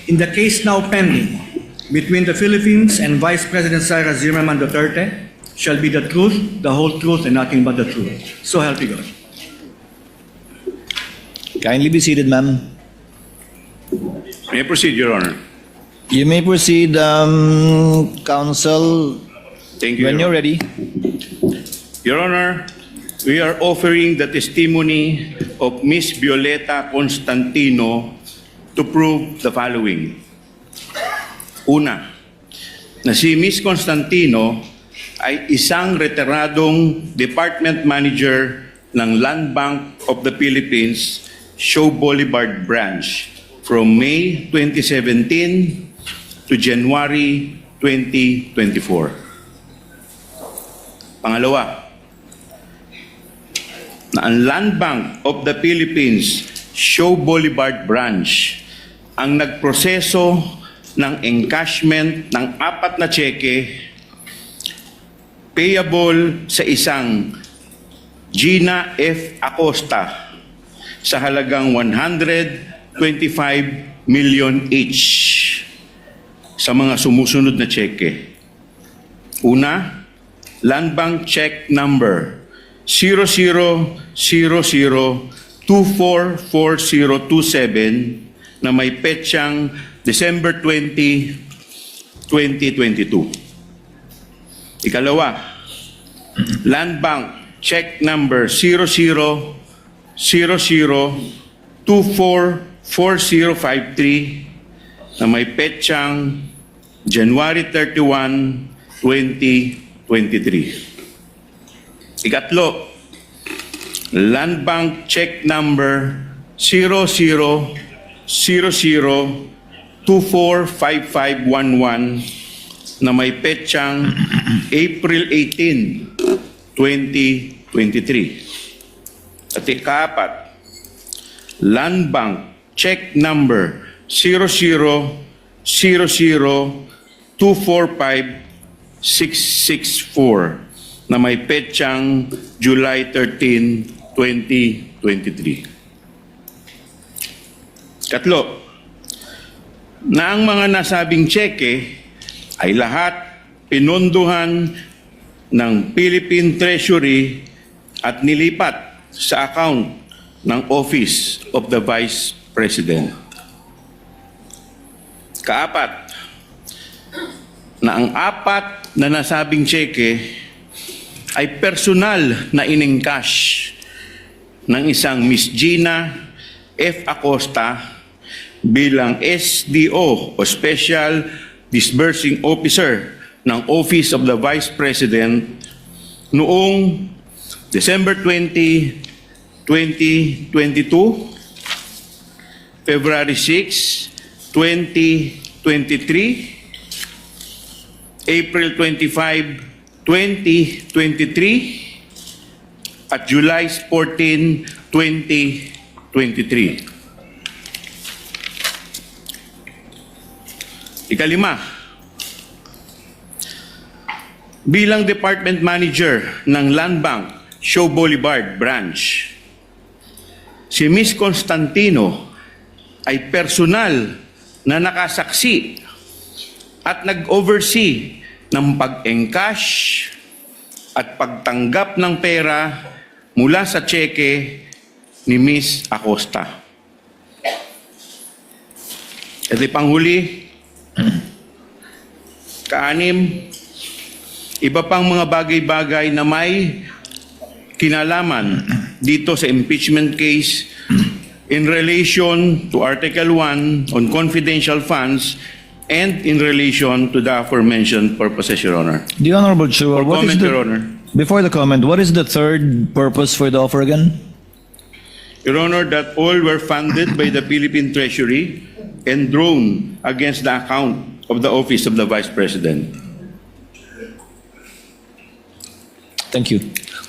In the case now pending between the Philippines and Vice President Sara Zimmerman Duterte shall be the truth, the whole truth, and nothing but the truth. So help you God. Kindly be seated, ma'am. May I proceed, Your Honor? You may proceed, counsel, Thank you, when you're Your ready. Your Honor, we are offering the testimony of Miss Violeta Constantino to prove the following. Una, na si Miss Constantino ay isang retiradong department manager ng Land Bank of the Philippines, Shaw Boulevard Branch from May 2017 to January 2024. Pangalawa, na ang Land Bank of the Philippines, Shaw Boulevard Branch, ang nagproseso ng encashment ng 4 na cheque payable sa isang Gina F. Acosta sa halagang 125 million each sa mga sumusunod na cheque. Una, Land Bank check number 0000244027 na may petsang December 20, 2022. Ikalawa, Land Bank check number 0000244053 na may petsang January 31, 2023. Ikatlo, Land Bank check number 0000245511 na may petsang April 18, 2023. At ikaapat, Land Bank check number 0000245664 na may petsang July 13, 2023. Katlo, na ang mga nasabing tseke ay lahat pinondohan ng Philippine Treasury at nilipat sa account ng Office of the Vice President. Kaapat, na ang 4 na nasabing tseke ay personal na inengcash ng isang Miss Gina F. Acosta bilang SDO o Special Disbursing Officer ng Office of the Vice President noong December 20, 2022, February 6, 2023, April 25, 2023, at July 14, 2023. Ikalima, bilang Department Manager ng Land Bank, Shaw Boulevard Branch, si Miss Constantino ay personal na nakasaksi at nag-oversee ng pag-encash at pagtanggap ng pera mula sa tseke ni Miss Acosta. At ipanghuli, kaanim, iba pang mga bagay-bagay na may kinalaman dito sa impeachment case in relation to Article 1 on confidential funds and in relation to the aforementioned purposes, Your Honor. The Honorable Chua, For comment, Your Honor. before the comment, what is the third purpose for the offer again? Your Honor, that all were funded by the Philippine Treasury and drawn against the account of the Office of the Vice President. Thank you.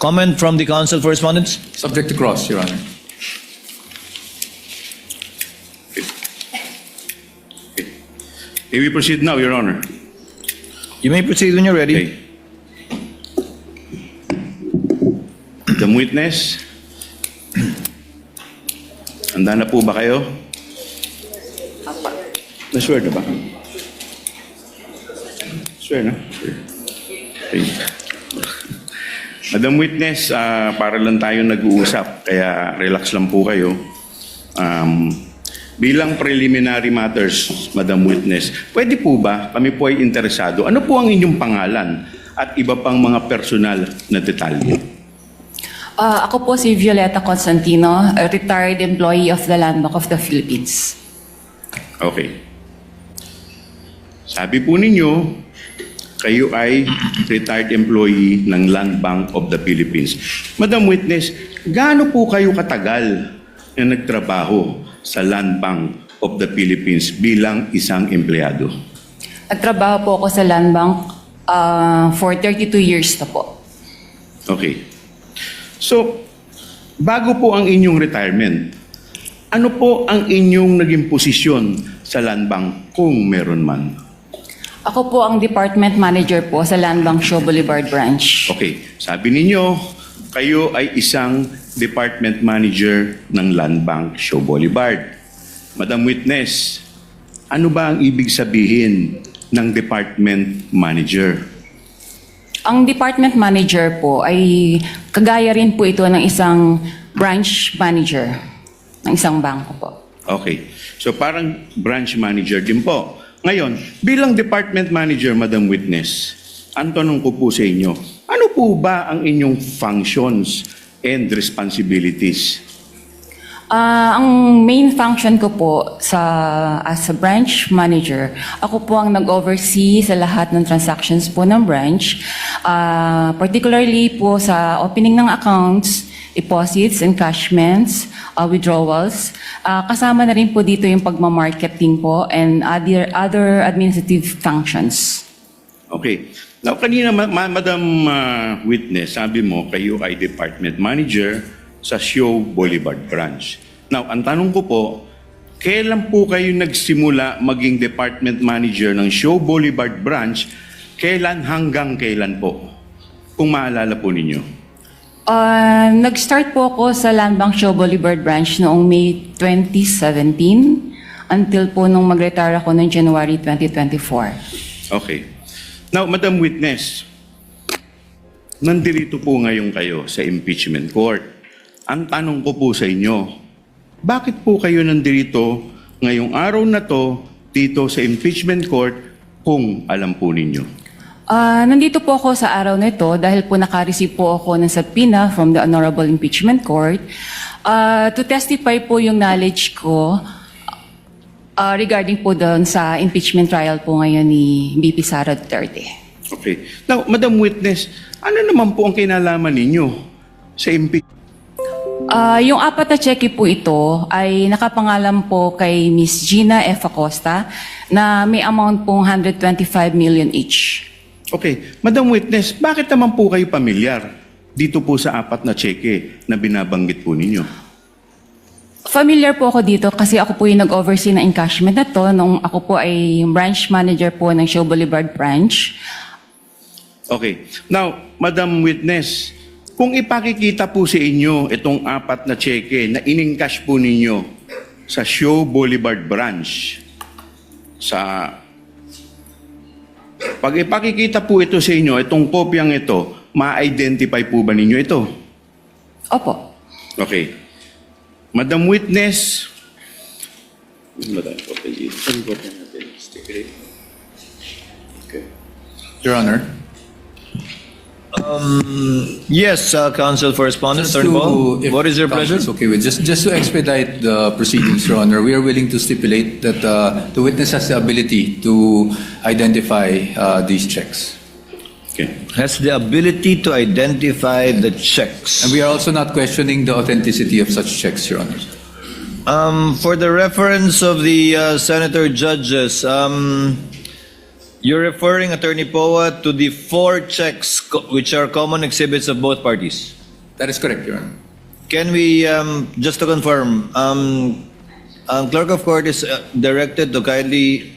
Comment from the counsel for respondents? Subject to cross, Your Honor. May we proceed now, Your Honor? You may proceed when you're ready. Okay. The witness, handa na po ba kayo? Na-swear na ba? Swear na? Okay. Madam Witness, para lang tayo nag-uusap, kaya relax lang po kayo. Bilang preliminary matters, Madam Witness, pwede po ba, kami po ay interesado, ano po ang inyong pangalan at iba pang mga personal na detalye? Ako po si Violeta Constantino, a retired employee of the Land Bank of the Philippines. Okay. Sabi po ninyo, kayo ay retired employee ng Land Bank of the Philippines. Madam Witness, gaano po kayo katagal na nagtrabaho sa Land Bank of the Philippines bilang isang empleyado? Nagtrabaho po ako sa Land Bank for 32 years na po. Okay. So, bago po ang inyong retirement, ano po ang inyong naging posisyon sa Land Bank kung meron man? Ako po ang department manager po sa Land Bank Show Boulevard Branch. Okay, sabi ninyo, kayo ay isang department manager ng Land Bank Show Boulevard. Madam Witness, ano ba ang ibig sabihin ng department manager? Ang department manager po ay kagaya rin po ito ng isang branch manager ng isang bangko po. Okay, so parang branch manager din po. Ngayon, bilang department manager, Madam Witness, ang tanong ko po sa inyo, ano po ba ang inyong functions and responsibilities? Ang main function ko po as a branch manager, ako po ang nag-oversee sa lahat ng transactions po ng branch, particularly po sa opening ng accounts, deposits, encashments, withdrawals. Kasama na rin po dito yung pagmamarketing po and other administrative functions. Okay. Now, kanina, Madam Witness, sabi mo, kayo ay department manager sa Show Boulevard Branch. Now, ang tanong ko po, kailan po kayo nagsimula maging department manager ng Show Boulevard Branch? Kailan hanggang kailan po? Kung maalala po ninyo. Nag-start po ako sa Land Bank Show Boulevard Branch noong May 2017 until po nung mag-retire ako noong January 2024. Okay. Now, Madam Witness, nandito po ngayon kayo sa impeachment court. Ang tanong ko po sa inyo, bakit po kayo nandito ngayong araw na to dito sa impeachment court kung alam po ninyo? Nandito po ako sa araw na ito dahil po naka-receive po ako ng subpoena from the Honorable Impeachment Court to testify po yung knowledge ko regarding po doon sa impeachment trial po ngayon ni BP Sara Duterte. Okay. Now, Madam Witness, ano naman po ang kinalaman ninyo sa impeachment? Yung apat na cheque po ito ay nakapangalan po kay Miss Gina F. Acosta na may amount pong 125 million each. Okay. Madam Witness, bakit naman po kayo pamilyar dito po sa apat na cheque na binabanggit po ninyo? Familiar po ako dito kasi ako po yung nag-oversee ng encashment na to nung ako po ay branch manager po ng Show Boulevard Branch. Okay. Now, Madam Witness, kung ipakikita po sa inyo itong apat na cheque na in-encash po ninyo sa Show Boulevard Branch, pag ipakikita po ito sa inyo, itong kopyang ito, ma-identify po ba ninyo ito? Opo. Okay. Madam Witness, Your Honor. Yes, Counsel for Respondent, Just Attorney Paul. if What is your counsel pleasure? is okay with just to expedite the proceedings, Your Honor, we are willing to stipulate that the witness has the ability to identify these checks. okay. Has the ability to identify the checks. And we are also not questioning the authenticity of such checks, Your Honor. For the reference of the senator judges, you're referring, Attorney Poa, to the 4 checks which are common exhibits of both parties. That is correct, Your Honor. Can we, just to confirm, Clerk of Court is directed to kindly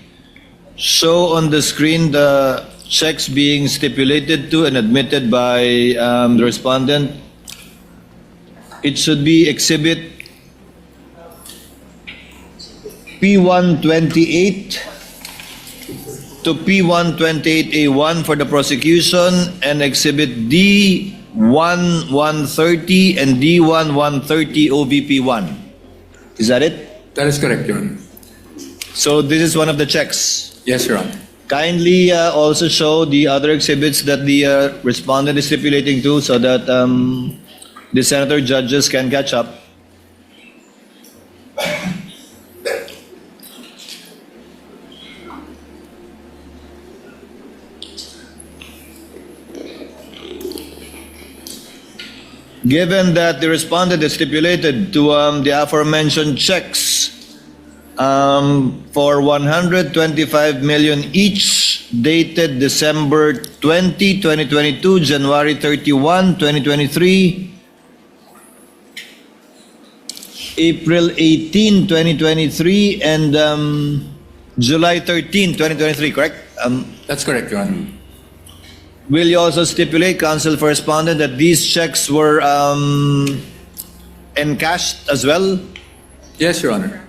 show on the screen the checks being stipulated to and admitted by the respondent. It should be exhibit P128 to P128A1 for the prosecution and Exhibit D1130 and D1130 OVP1. Is that it? That is correct, Your Honor. So this is one of the checks. Yes, Your Honor. Kindly also show the other exhibits that the respondent is stipulating to so that the senator judges can catch up. Given that the respondent is stipulated to the aforementioned checks for 125 million each, dated December 20, 2022, January 31, 2023, April 18, 2023, and July 13, 2023, correct? That's correct, Your Honor. Will you also stipulate, Counsel for Respondent, that these checks were encashed as well? Yes, Your Honor.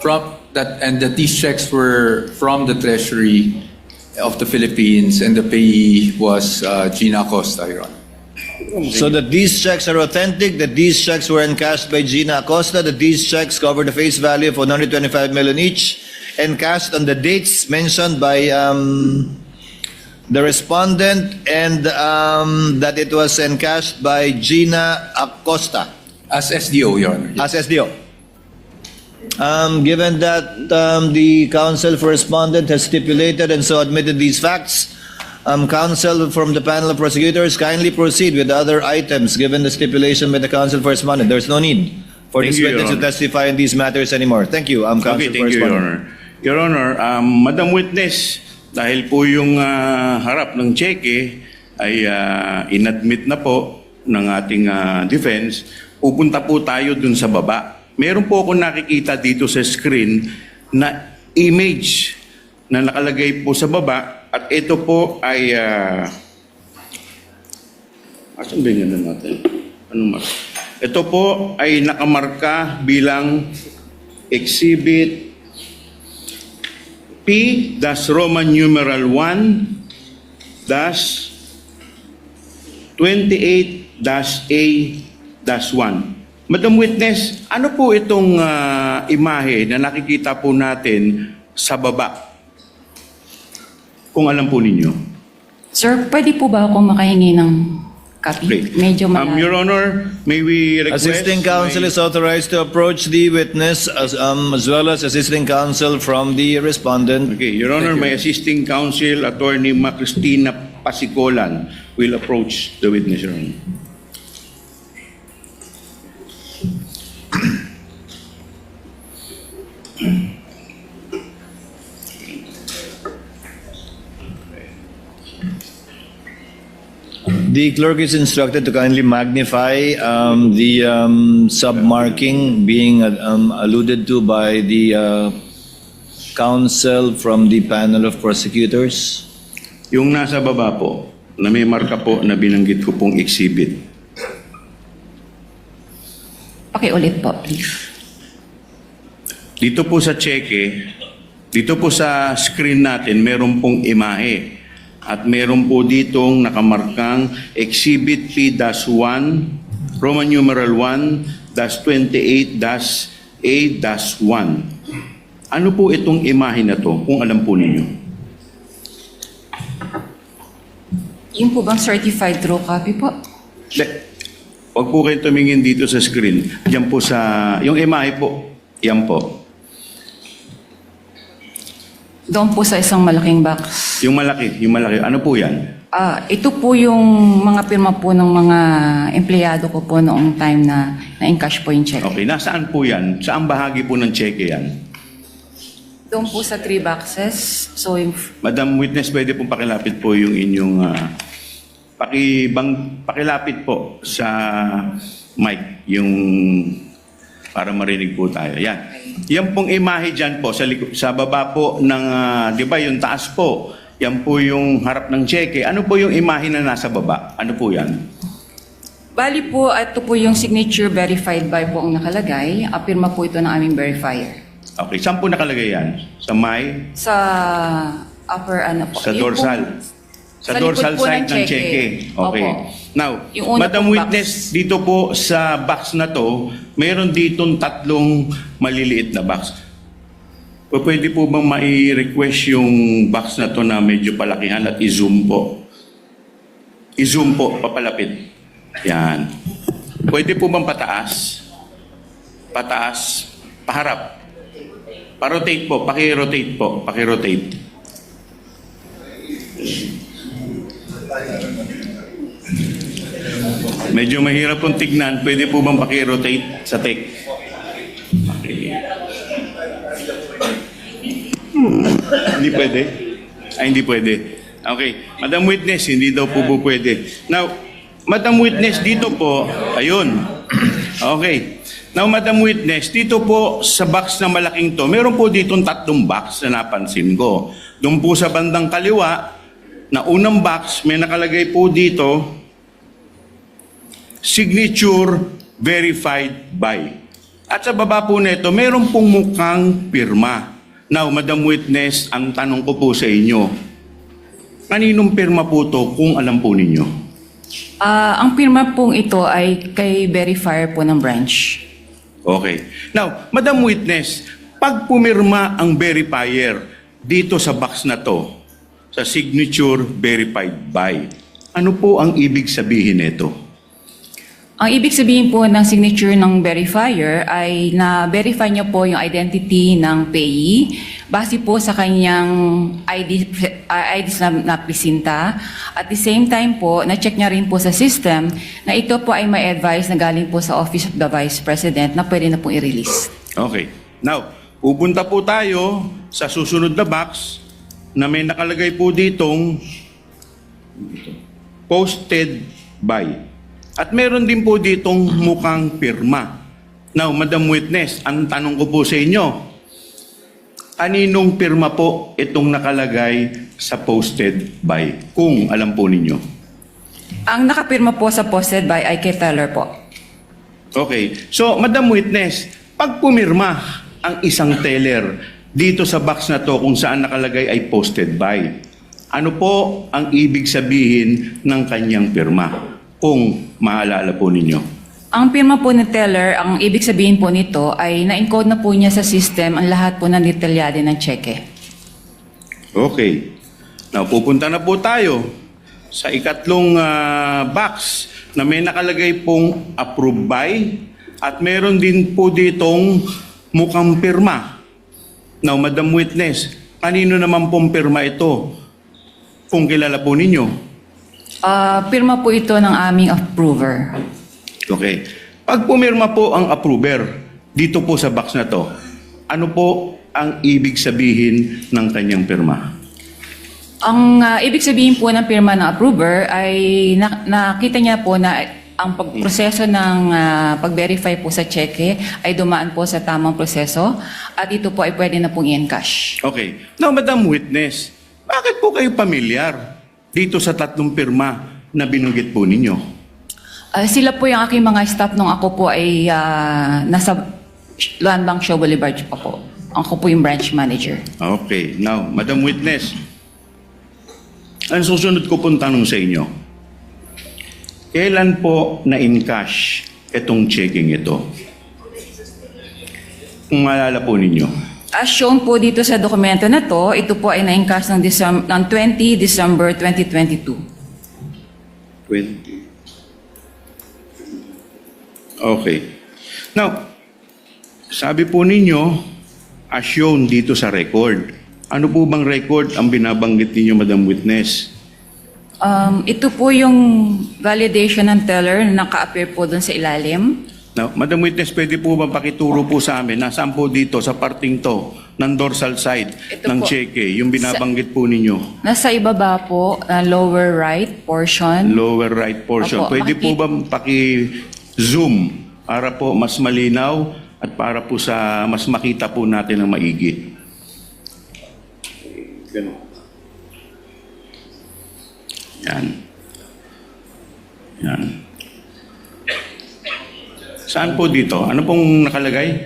And that these checks were from the Treasury of the Philippines, and the payee was Gina Acosta, Your Honor. So that these checks are authentic, that these checks were encashed by Gina Acosta, that these checks cover the face value of 125 million each, encashed on the dates mentioned by the respondent, and that it was encashed by Gina Acosta As SDO, Your Honor. as SDO. Given that the counsel for respondent has stipulated and so admitted these facts, counsel from the panel of prosecutors, kindly proceed with other items given the stipulation by the counsel for respondent. There's no need for Thank this you, Your witness to Honor. testify in these matters anymore. Thank you, counsel Okay, for thank you, Your respondent. Honor. Your Honor, Madam Witness, dahil po yung harap ng cheque ay inadmit na po ng ating defense, pupunta po tayo dun sa baba. Meron po ako nakikita dito sa screen na image na nakalagay po sa baba, at ito po ay asan ba yung ano natin? Anong mark? Ito po ay nakamarka bilang Exhibit P-Roman numeral 1-28-A-1. Madam Witness, ano po itong imahe na nakikita po natin sa baba? Kung alam po ninyo. Sir, pwede po ba akong makahingi ng copy? Okay. Medyo malayo. Your Honor, may we request... Assisting counsel is authorized to approach the witness as well as assisting counsel from the respondent. Okay, Your Honor, my assisting counsel, Attorney Cristina Pasicolan, will approach the witness, Your Honor. The clerk is instructed to kindly magnify the submarking being alluded to by the counsel from the panel of prosecutors. Yung nasa baba po, na may marka po na binanggit ko pong exhibit. Pakiulit po, please. Dito po sa cheque, dito po sa screen natin, meron pong imahe. At meron po ditong nakamarkang Exhibit P-1, Roman numeral 1-28-A-1. Ano po itong imahe na to, kung alam po ninyo? Yung po bang certified true copy po? Huwag po kayong tumingin dito sa screen. Yan po sa, yung imahe po, yan po. Doon po sa isang malaking box. Yung malaki. Ano po yan? Ito po yung mga pirma po ng mga empleyado ko po noong time na na-encash po yung check. Okay, nasaan po yan? Saan bahagi po ng cheque yan? Doon po sa 3 boxes. So, yung, Madam Witness, pwede pong pakilapit po yung inyong... pakilapit po sa mic, yung para marinig po tayo. Yan. Yan pong imahe dyan po, sa baba po ng, di ba, yung taas po, yan po yung harap ng cheque. Ano po yung imahe na nasa baba? Ano po yan? bali po, ito po yung signature verified by po ang nakalagay. Pirma po ito ng aming verifier. Okay, saan po nakalagay yan? Sa may? Sa upper ano po. Sa Yung dorsal? po- Sa likod dorsal po side ng cheque. Okay. Opo. Now, Yung una Madam pong Witness, box. dito po sa box na to, mayroon ditong 3 maliliit na box. Pwede po bang mai-request yung box na to na medyo palakihan at i-zoom po? I-zoom po, papalapit. Yan. Pwede po bang pataas? Pataas, paharap. Pa-rotate po, paki-rotate po, paki-rotate. Medyo mahirap pong tignan. Pwede po bang paki-rotate sa tech? Okay. Hindi pwede? Ay, hindi pwede. Okay. Madam Witness, hindi daw po pwede. Now, Madam Witness, dito po, ayun. Okay. Now, Madam Witness, dito po sa box na malaking to, meron po ditong 3 box na napansin ko. Doon po sa bandang kaliwa, na unang box, may nakalagay po dito, signature verified by. At sa baba po nito, meron pong mukhang pirma. Now, Madam Witness, ang tanong ko po sa inyo, kaninong pirma po to kung alam po ninyo? Ang pirma pong ito ay kay verifier po ng branch. Okay. Now, Madam Witness, pag pumirma ang verifier dito sa box na to, sa signature verified by, ano po ang ibig sabihin nito? Ang ibig sabihin po ng signature ng verifier ay na-verify niya po yung identity ng payee base po sa kanyang IDs na presinta. At the same time po, na-check niya rin po sa system na ito po ay may advice na galing po sa Office of the Vice President na pwede na po i-release. Okay. Now, pupunta po tayo sa susunod na box na may nakalagay po ditong posted by. At meron din po ditong mukhang pirma. Now, Madam Witness, ang tanong ko po sa inyo, kaninong pirma po itong nakalagay sa posted by? Kung alam po ninyo. Ang nakapirma po sa posted by ay kay Teller po. Okay. So, Madam Witness, pag pumirma ang isang teller dito sa box na to kung saan nakalagay ay posted by, ano po ang ibig sabihin ng kanyang pirma? Kung maalala po ninyo. Ang pirma po ni Teller, ang ibig sabihin po nito ay na-encode na po niya sa system ang lahat po ng detalyado ng cheque. Okay. Now, pupunta na po tayo sa ikatlong box na may nakalagay pong approved by at meron din po ditong mukhang pirma. Now, Madam Witness, kanino naman pong pirma ito? Kung kilala po ninyo. Pirma po ito ng aming approver. Okay. Pag pumirma po ang approver dito po sa box na to, ano po ang ibig sabihin ng kanyang pirma? Ang ibig sabihin po ng pirma ng approver ay nakita niya po na ang pagproseso ng pag-verify po sa cheque ay dumaan po sa tamang proseso at ito po ay pwede na pong i-encash. Okay. Now, Madam Witness, bakit po kayo pamilyar dito sa 3 pirma na binanggit po ninyo? Sila po yung aking mga staff nung ako po ay nasa Land Bank Show Boulevard pa po. Ako po yung branch manager. Okay. Now, Madam Witness, ang susunod ko pong tanong sa inyo, kailan po na-encash itong checking ito? Kung maalala po ninyo. As shown po dito sa dokumento na to, ito po ay na-encash ng 20 December 2022. 20. Okay. Now, sabi po ninyo, as shown dito sa record, ano po bang record ang binabanggit ninyo, Madam Witness? Ito po yung validation ng teller na naka-appear po doon sa ilalim. Now, Madam Witness, pwede po ba pakituro po sa amin, nasaan po dito sa parting to, ng dorsal side Ito ng po. cheque, yung binabanggit po ninyo? Nasa ibaba po, lower right portion. Lower right portion. Opo, Pwede po ba paki-zoom para po mas malinaw at para po sa mas makita po natin ang maigi? Ganun. Yan. Yan. Saan po dito? Ano pong nakalagay?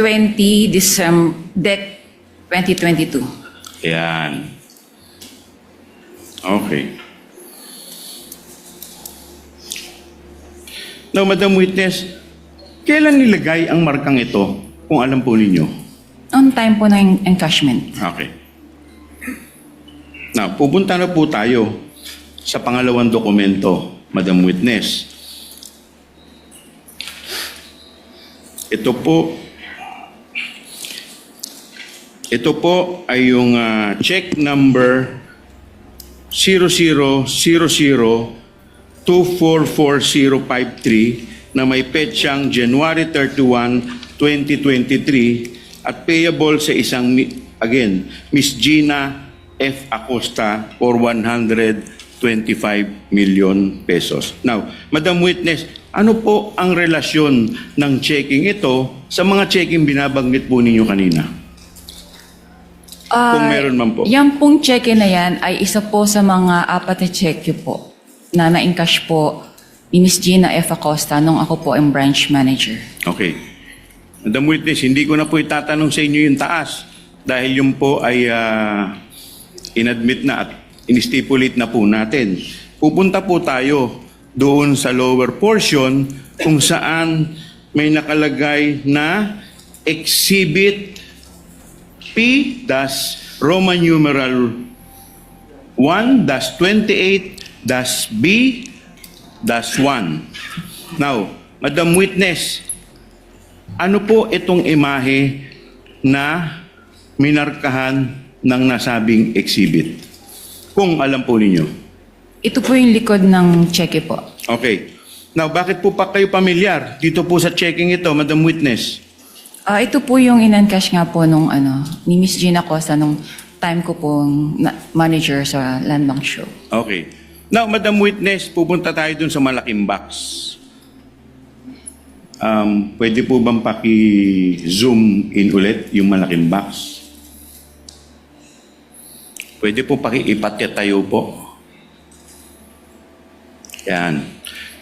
20 December, DEC 2022. Yan. Okay. Now, Madam Witness, kailan nilagay ang markang ito, kung alam po ninyo? On time po ng encashment. Okay. Now, pupunta na po tayo sa pangalawang dokumento, Madam Witness. Ito po ay yung check number 0000244053 na may petsang January 31, 2023 at payable sa isang, again, Miss Gina F. Acosta for 125 million pesos. Now, Madam Witness, ano po ang relasyon ng checking ito sa mga checking binabanggit po ninyo kanina? Kung meron man po. Yan pong cheque na yan ay isa po sa mga apat na cheque po na na-encash po ni Ms. Gina F. Acosta nung ako po ang branch manager. Okay. Madam Witness, hindi ko na po itatanong sa inyo yung taas dahil yung po ay inadmit na at instipulate na po natin. Pupunta po tayo doon sa lower portion kung saan may nakalagay na Exhibit P-Roman numeral 1-28-B-1. Now, Madam Witness, ano po itong imahe na minarkahan ng nasabing exhibit? Kung alam po ninyo. Ito po yung likod ng cheque po. Okay. Now, bakit po pa kayo pamilyar dito po sa checking ito, Madam Witness? Ito po yung in-encash nga po nung ni Ms. Gina Acosta nung time ko pong manager sa Land Bank Show. Okay. Now, Madam Witness, pupunta tayo dun sa malaking box. Pwede po bang paki-zoom in ulit yung malaking box? Pwede po paki-ipatatayo po. Yan.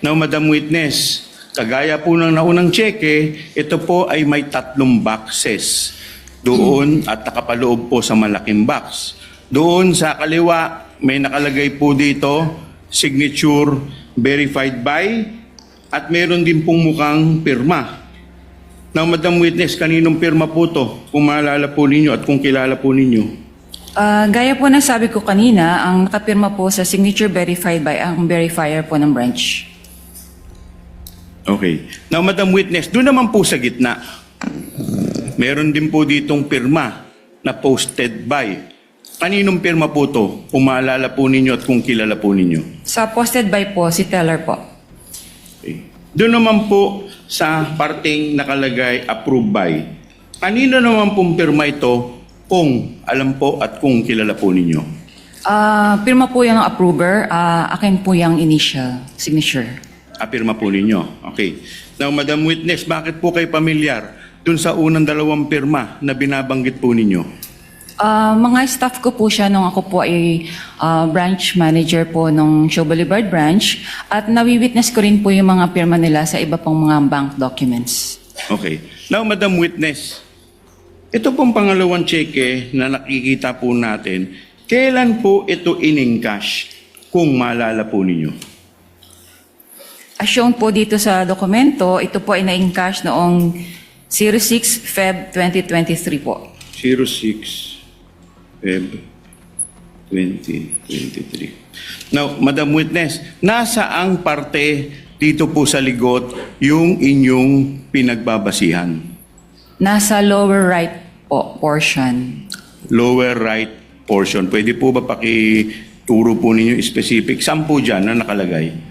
Now, Madam Witness, kagaya po ng naunang cheque, ito po ay may 3 boxes doon at nakapaloob po sa malaking box. Doon sa kaliwa, may nakalagay po dito, signature verified by, at meron din pong mukhang pirma. Now, Madam Witness, kaninong pirma po to? Kung maalala po ninyo at kung kilala po ninyo. Gaya po ng sabi ko kanina, ang nakapirma po sa signature verified by ang verifier po ng branch. Okay. Now, Madam Witness, doon naman po sa gitna, meron din po ditong pirma na posted by. Kaninong pirma po to? Kung maalala po ninyo at kung kilala po ninyo. Sa posted by po, si teller po. Okay. Doon naman po sa parting nakalagay approved by. Kanino naman pong pirma ito kung alam po at kung kilala po ninyo? Pirma po yung approver, akin po yung initial signature. Pirma po ninyo. Okay. Now, Madam Witness, bakit po kayo pamilyar dun sa unang 2 pirma na binabanggit po ninyo? Mga staff ko po siya nung ako po ay branch manager po nung Show Boulevard branch at nawi-witness ko rin po yung mga pirma nila sa iba pang mga bank documents. Okay. Now, Madam Witness, ito pong pangalawang cheque na nakikita po natin, kailan po ito in-encash kung maalala po ninyo? As shown po dito sa dokumento, ito po ay na-encash noong 06 Feb 2023 po. 06 Feb 2023. Now, Madam Witness, nasaang parte dito po sa ligot yung inyong pinagbabasihan? Nasa lower right po portion. Lower right portion. Pwede po ba pakituro po ninyo specific? Saan po dyan na nakalagay?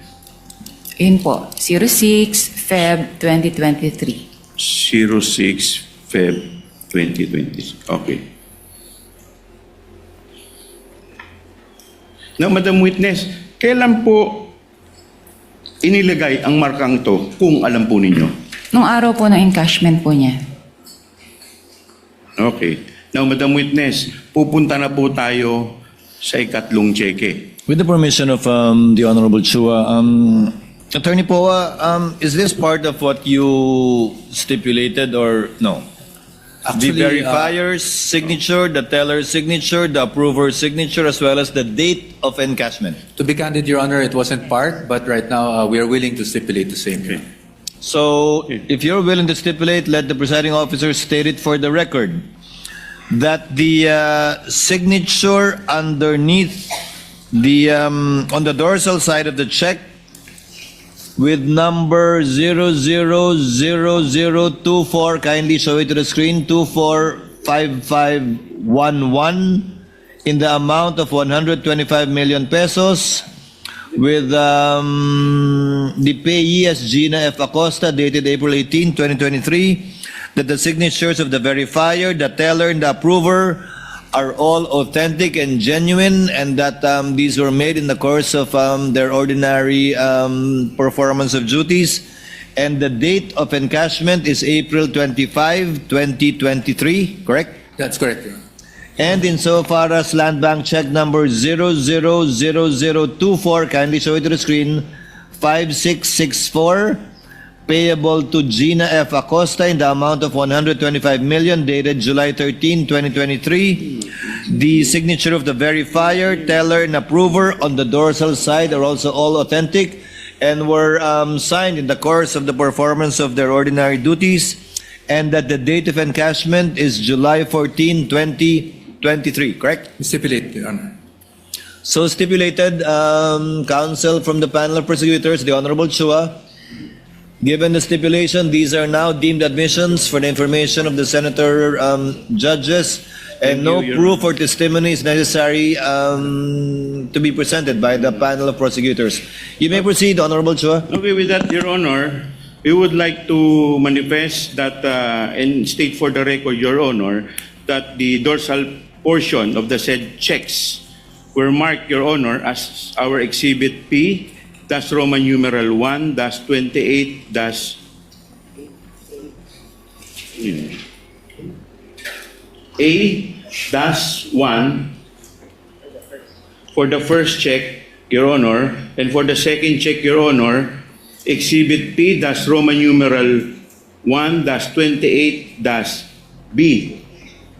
Yun po, 06 Feb 2023. 06 Feb 2020. Okay. Now, Madam Witness, kailan po inilagay ang markang ito kung alam po ninyo? Nung araw po ng encashment po niya. Okay. Now, Madam Witness, pupunta na po tayo sa ikatlong cheque. With the permission of the Honorable Chua, Attorney Poa, is this part of what you stipulated or no? The Actually, verifier's signature, the teller's signature, the approver's signature, as well as the date of encashment. to be candid, Your Honor, it wasn't part, but right now we are willing to stipulate the same. Your Honor. So, if you're willing to stipulate, let the presiding officer state it for the record that the signature underneath the on the dorsal side of the check with number 000024, kindly show it to the screen, 245511 in the amount of 125 million pesos with the payee as Gina F. Acosta, dated April 18, 2023, that the signatures of the verifier, the teller, and the approver are all authentic and genuine, and that these were made in the course of their ordinary performance of duties. And the date of encashment is April 25, 2023, correct? That's correct, Your Honor. And insofar as Land Bank check number 000024, kindly show it to the screen, 5664, payable to Gina F. Acosta in the amount of 125 million, dated July 13, 2023. The signature of the verifier, teller, and approver on the dorsal side are also all authentic and were signed in the course of the performance of their ordinary duties, and that the date of encashment is July 14, 2023, correct? Stipulate, Your Honor. So stipulated, counsel from the panel of prosecutors, the Honorable Chua. Given the stipulation, these are now deemed admissions for the information of the senator judges, and no proof or testimony is necessary to be presented by the panel of prosecutors. You may proceed, Honorable Chua. Okay, with that, Your Honor, we would like to manifest that and state for the record, Your Honor, that the dorsal portion of the said checks were marked, Your Honor, as our Exhibit P, that's Roman numeral 1, that's 28, that's A, that's 1 for the first check, Your Honor, and for the second check, Your Honor, Exhibit P, that's Roman numeral 1, that's 28, that's B,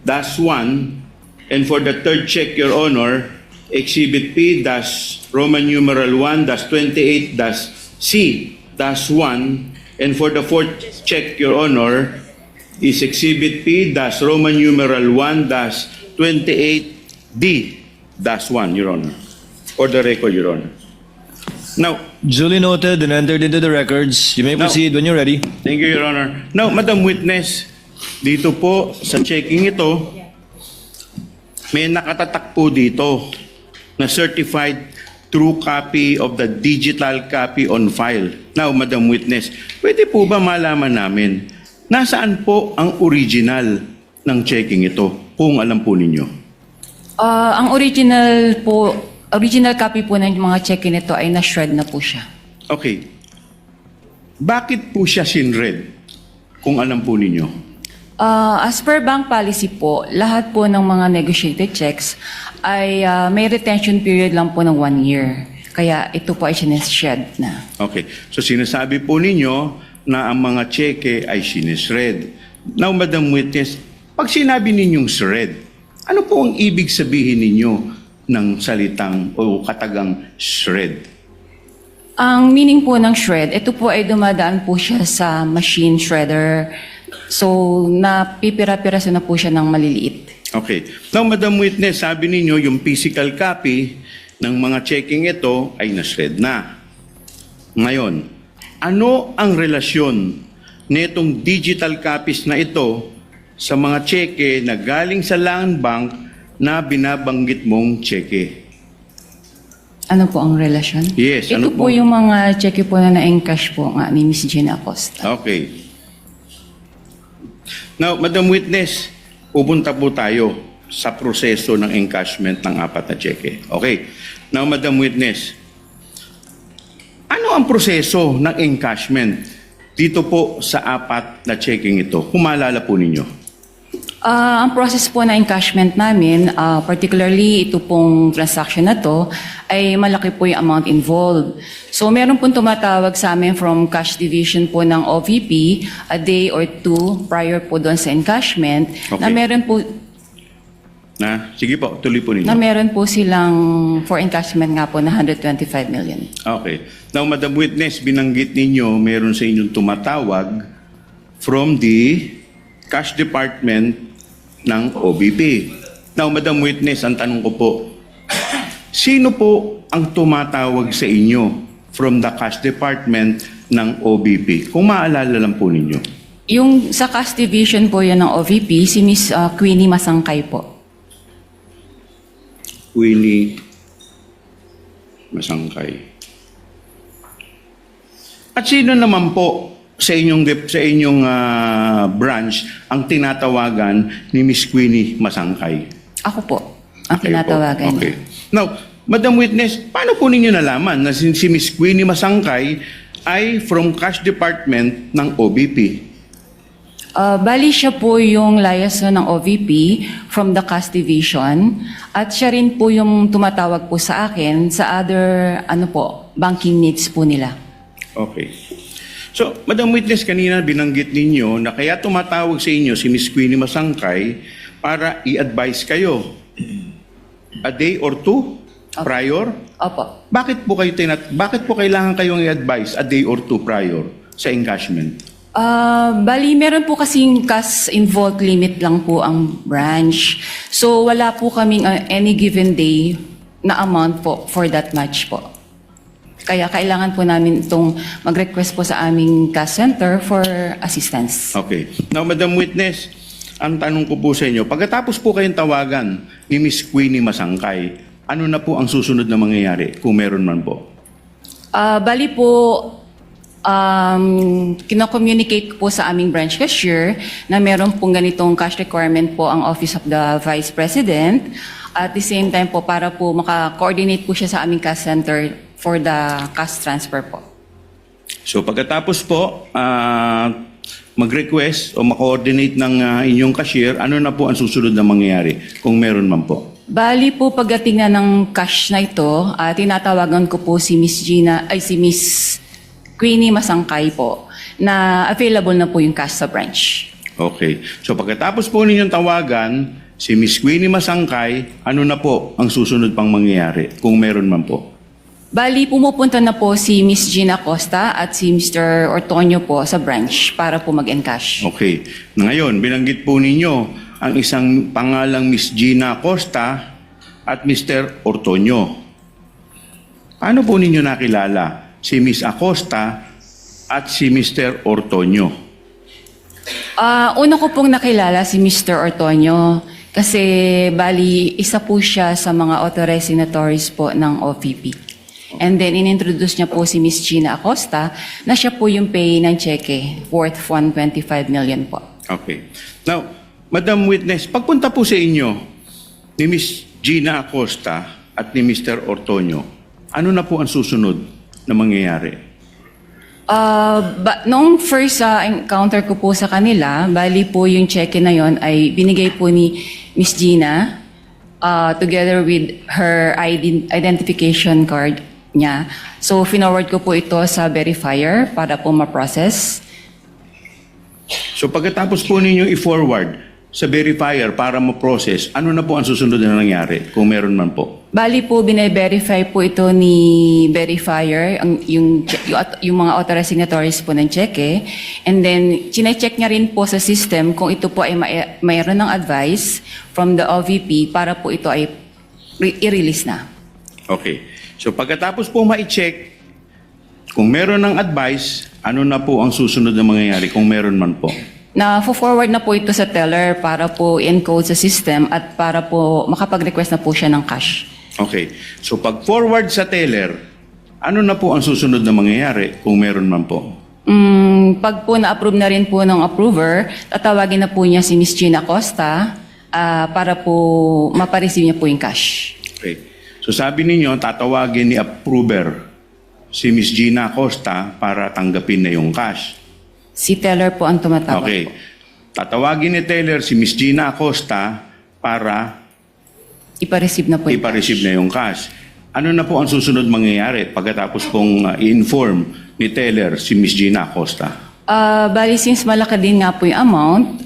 that's 1, and for the third check, Your Honor, Exhibit P, that's Roman numeral 1, that's 28, that's C, that's 1, and for the fourth check, Your Honor, is Exhibit P, that's Roman numeral 1, that's 28D, that's 1, Your Honor. For the record, Your Honor. Now, Duly noted and entered into the records. You may Now- proceed when you're ready. thank you, Your Honor. Now, Madam Witness, dito po sa checking ito, may nakatatak po dito na certified true copy of the digital copy on file. Now, Madam Witness, pwede po ba malaman namin nasaan po ang original ng checking ito, kung alam po ninyo? Ang original copy po ng mga check-in nito ay na-shred na po siya. Okay. Bakit po siya sinred, kung alam po ninyo? As per bank policy po, lahat po ng mga negotiated checks ay may retention period lang po ng 1 year. Kaya ito po ay sineshed na. Okay. So sinasabi po ninyo na ang mga cheque ay sinisred. Now, Madam Witness, pag sinabi ninyong shred, ano po ang ibig sabihin ninyo ng salitang o katagang shred? Ang meaning po ng shred, ito po ay dumadaan po siya sa machine shredder. So, napipira-piraso na po siya ng maliliit. Okay. Now, Madam Witness, sabi ninyo yung physical copy ng mga checking ito ay na-shred na. Ngayon, ano ang relasyon nitong digital copies na ito sa mga cheque na galing sa land bank na binabanggit mong cheque? Ano po ang relasyon? Yes, Ito ano po po? yung mga cheque po na na-encash po nga ni Miss Gina Acosta. Okay. Now, Madam Witness, pupunta po tayo sa proseso ng encashment ng 4 na cheque. Okay. Now, Madam Witness, ano ang proseso ng encashment dito po sa 4 na checking ito? Kung maalala po ninyo. Ang process po na encashment namin, particularly ito pong transaction na to, ay malaki po yung amount involved. So meron pong tumatawag sa amin from cash division po ng OVP a day or two prior po doon sa encashment na Okay. Sige po, tuloy po ninyo. meron po silang for encashment nga po na 125 million. Okay. Now, Madam Witness, binanggit ninyo meron sa inyong tumatawag from the cash department ng OBP. Now, Madam Witness, ang tanong ko po, sino po ang tumatawag sa inyo from the cash department ng OBP? Kung maalala lang po ninyo. Yung sa cash division po yan ng OVP, si Miss Queenie Masangkay po. Winnie Masangkay. At sino naman po sa inyong branch ang tinatawagan ni Miss Queenie Masangkay? Ako po ang Kayo po. tinatawagan niya. Okay. Now, Madam Witness, paano po ninyo nalaman na si Miss Queenie Masangkay ay from cash department ng OBP? Bali siya po yung liaison ng OVP from the cash division at siya rin po yung tumatawag po sa akin sa other banking needs po nila. Okay. So, Madam Witness, kanina binanggit ninyo na kaya tumatawag sa inyo si Miss Queenie Masangkay para i-advise kayo a day or two prior. Opo. Bakit po kailangan kayong i-advise a day or two prior sa encashment? Bali, meron po kasing cash involved limit lang po ang branch. So, wala po kaming any given day na amount po for that much po. Kaya kailangan po namin itong mag-request po sa aming cash center for assistance. Okay. Now, Madam Witness, ang tanong ko po sa inyo, pagkatapos po kayong tawagan ni Miss Queenie Masangkay, ano na po ang susunod na mangyayari kung meron man po? Bali po, kino-communicate po sa aming branch cashier na meron pong ganitong cash requirement po ang Office of the Vice President. At the same time po, para po maka-coordinate po siya sa aming cash center for the cash transfer po. So pagkatapos po, mag-request o ma-coordinate ng inyong cashier, ano na po ang susunod na mangyayari kung meron man po? Bali po, pagdating na ng cash na ito, tinatawagan ko po si Miss Queenie Masangkay po na available na po yung cash sa branch. Okay. So pagkatapos po ninyong tawagan, si Miss Queenie Masangkay, ano na po ang susunod pang mangyayari kung meron man po? Bali, pumupunta na po si Miss Gina Costa at si Mr. Ortonio po sa branch para po mag-encash. Okay. Ngayon, binanggit po ninyo ang isang pangalang Miss Gina Costa at Mr. Ortonio. Paano po ninyo nakilala si Miss Acosta at si Mr. Ortonio? Una ko pong nakilala si Mr. Ortonio kasi bali isa po siya sa mga authorized signatories po ng OVP. And then inintroduce niya po si Miss Gina Acosta na siya po yung pay ng cheque worth 125 million po. Okay. Now, Madam Witness, pagpunta po sa inyo ni Miss Gina Acosta at ni Mr. Ortonio, ano na po ang susunod na mangyayari? Noong first encounter ko po sa kanila, bali po yung cheque na yon ay binigay po ni Miss Gina together with her identification card niya. So, finoward ko po ito sa verifier para po ma-process. So pagkatapos po ninyong i-forward sa verifier para ma-process, ano na po ang susunod na nangyari kung meron man po? Bali po, bine-verify po ito ni verifier, yung mga authorized signatories po ng cheque. And then, chinecheck niya rin po sa system kung ito po ay mayroon ng advice from the OVP para po ito ay i-release na. Okay. So pagkatapos po ma-check, kung meron ng advice, ano na po ang susunod na mangyayari kung meron man po? Na-forward na po ito sa teller para po encode sa system at para po makapag-request na po siya ng cash. Okay. So pag-forward sa teller, ano na po ang susunod na mangyayari kung meron man po? Pag po na-approve na rin po ng approver, tatawagin na po niya si Miss Gina Costa para po mapareceive niya po yung cash. Okay. So sabi ninyo, tatawagin ni approver si Miss Gina Costa para tanggapin na yung cash. Si teller po ang tumatawag Okay. po. tatawagin ni teller si Miss Gina Acosta para Ipa-receive na po yung ipa-receive cash. na yung cash. Ano na po ang susunod mangyayari pagkatapos pong i-inform ni teller si Miss Gina Acosta? Bali, since malaki din nga po yung amount,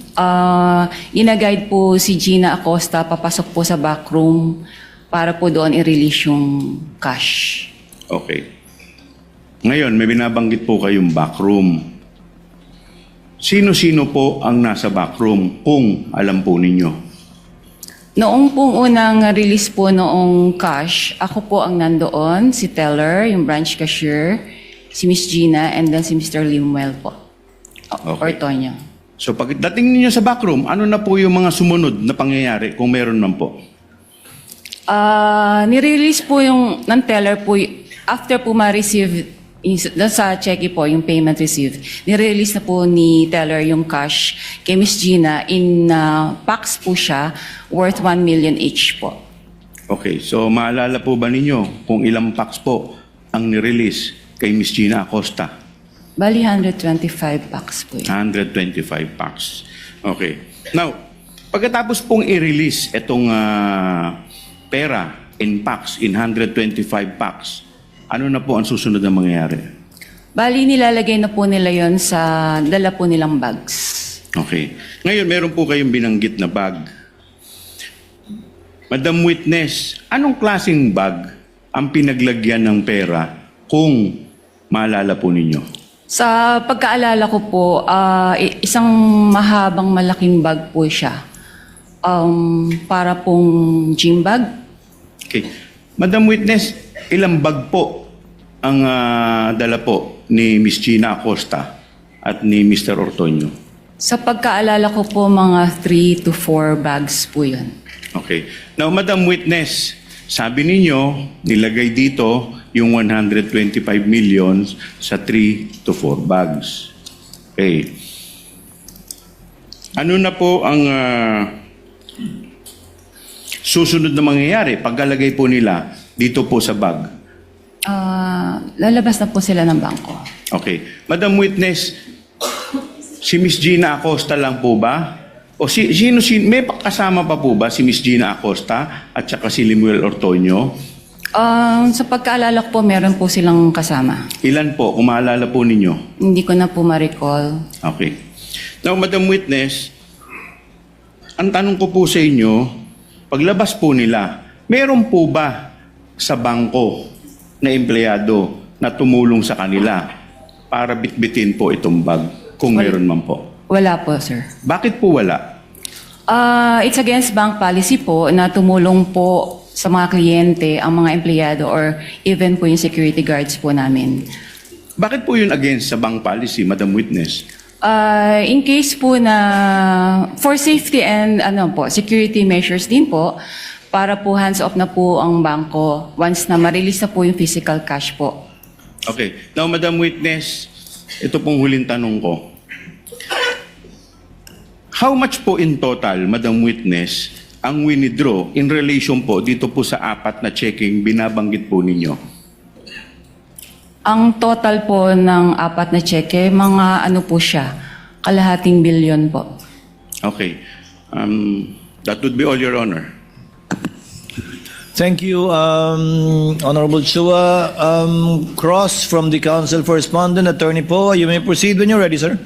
ina-guide po si Gina Acosta papasok po sa backroom para po doon i-release yung cash. Okay. Ngayon, may binabanggit po kayong backroom. Sino-sino po ang nasa backroom kung alam po ninyo? Noong pong unang release po noong cash, ako po ang nandoon, si teller, yung branch cashier, si Miss Gina, and then si Mr. Limuel po. Okay. Ortonio. So pagdating ninyo sa backroom, ano na po yung mga sumunod na pangyayari kung meron man po? Nirelease po yung ng teller po, after po ma-receive doon sa cheque po, yung payment received, nirelease na po ni teller yung cash kay Miss Gina in packs po siya worth 1 million each po. Okay, so maalala po ba ninyo kung ilang packs po ang nirelease kay Miss Gina Acosta? Bali, 125 packs po yun. 125 packs. Okay. Now, pagkatapos pong i-release itong pera in packs, in 125 packs, ano na po ang susunod na mangyayari? Bali, nilalagay na po nila yon sa dala po nilang bags. Okay. Ngayon, meron po kayong binanggit na bag. Madam Witness, anong klaseng bag ang pinaglagyan ng pera kung maalala po ninyo? Sa pagkaalala ko po, isang mahabang malaking bag po siya. Para pong gym bag. Okay. Madam Witness, ilang bag po ang dala po ni Miss Gina Acosta at ni Mr. Ortonio? Sa pagkaalala ko po, mga 3 to 4 bags po yun. Okay. Now, Madam Witness, sabi ninyo, nilagay dito yung 125 million sa 3 to 4 bags. Okay. Ano na po ang susunod na mangyayari pagkalagay po nila dito po sa bag? Lalabas na po sila ng bangko. Okay. Madam Witness, si Miss Gina Acosta lang po ba? O sino, may kasama pa po ba si Miss Gina Acosta at saka si Limuel Ortonio? Sa pagkaalala ko po, meron po silang kasama. Ilan po, kung maalala po ninyo? Hindi ko na po ma-recall. Okay. Now, Madam Witness, ang tanong ko po sa inyo, paglabas po nila, meron po ba sa bangko na empleyado na tumulong sa kanila para bitbitin po itong bag kung meron man po? Wala po, sir. Bakit po wala? It's against bank policy po na tumulong po sa mga kliyente, ang mga empleyado, or even po yung security guards po namin. Bakit po yun against sa bank policy, Madam Witness? In case po na for safety and security measures din po, para po hands-off na po ang bangko once na ma-release na po yung physical cash po. Okay. Now, Madam Witness, ito pong huling tanong ko. How much po in total, Madam Witness, ang winidraw in relation po dito po sa 4 na checking binabanggit po ninyo? Ang total po ng 4 na cheque, mga po siya, kalahating bilyon po. Okay. That would be all, Your Honor. Thank you, Honorable Chua. Cross from the Council for Respondent, Attorney Poe. You may proceed when you're ready, sir.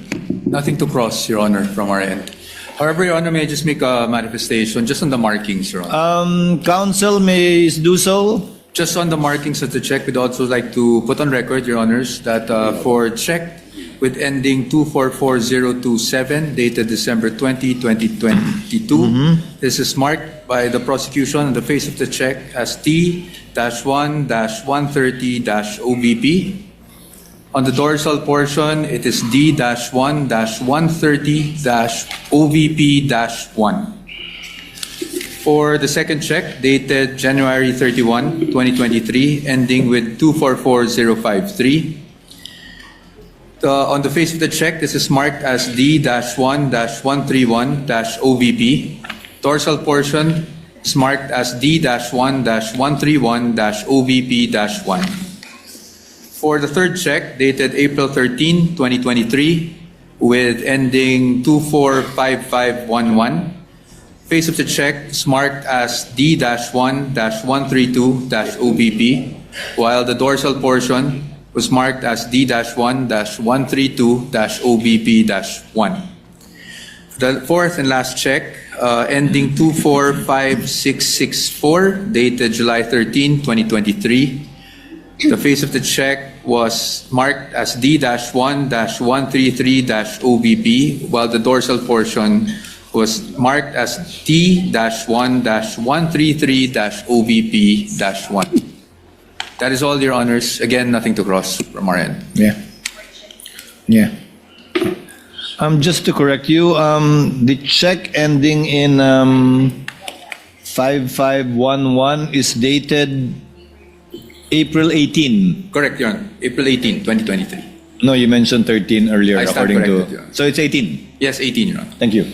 Nothing to cross, Your Honor, from our end. However, Your Honor, may I just make a manifestation just on the markings, Your Honor? Council may do so. Just on the markings of the check, we'd also like to put on record, Your Honors, that for check with ending 244027, dated December 20, 2022, this is marked by the prosecution on the face of the check as T-1-130-OBP. On the dorsal portion, it is D-1-130-OVP-1. For the second check, dated January 31, 2023, ending with 244053. On the face of the check, this is marked as D-1-131-OVP. Dorsal portion is marked as D-1-131-OVP-1. For the third check, dated April 13, 2023, with ending 245511. Face of the check is marked as D-1-132-OBP, while the dorsal portion was marked as D-1-132-OBP-1. The fourth and last check, ending 245664, dated July 13, 2023. The face of the check was marked as D-1-133-OBP, while the dorsal portion was marked as T-1-133-OBP-1. That is all, Your Honors. Again, nothing to cross from our end. Yeah. Yeah. Just to correct you, the check ending in 5511 is dated April 18. Correct, Your Honor. April 18, 2023. No, you mentioned 13 earlier, I stand according corrected, to. Your Honor. So it's 18. Yes, 18, Your Honor. Thank you.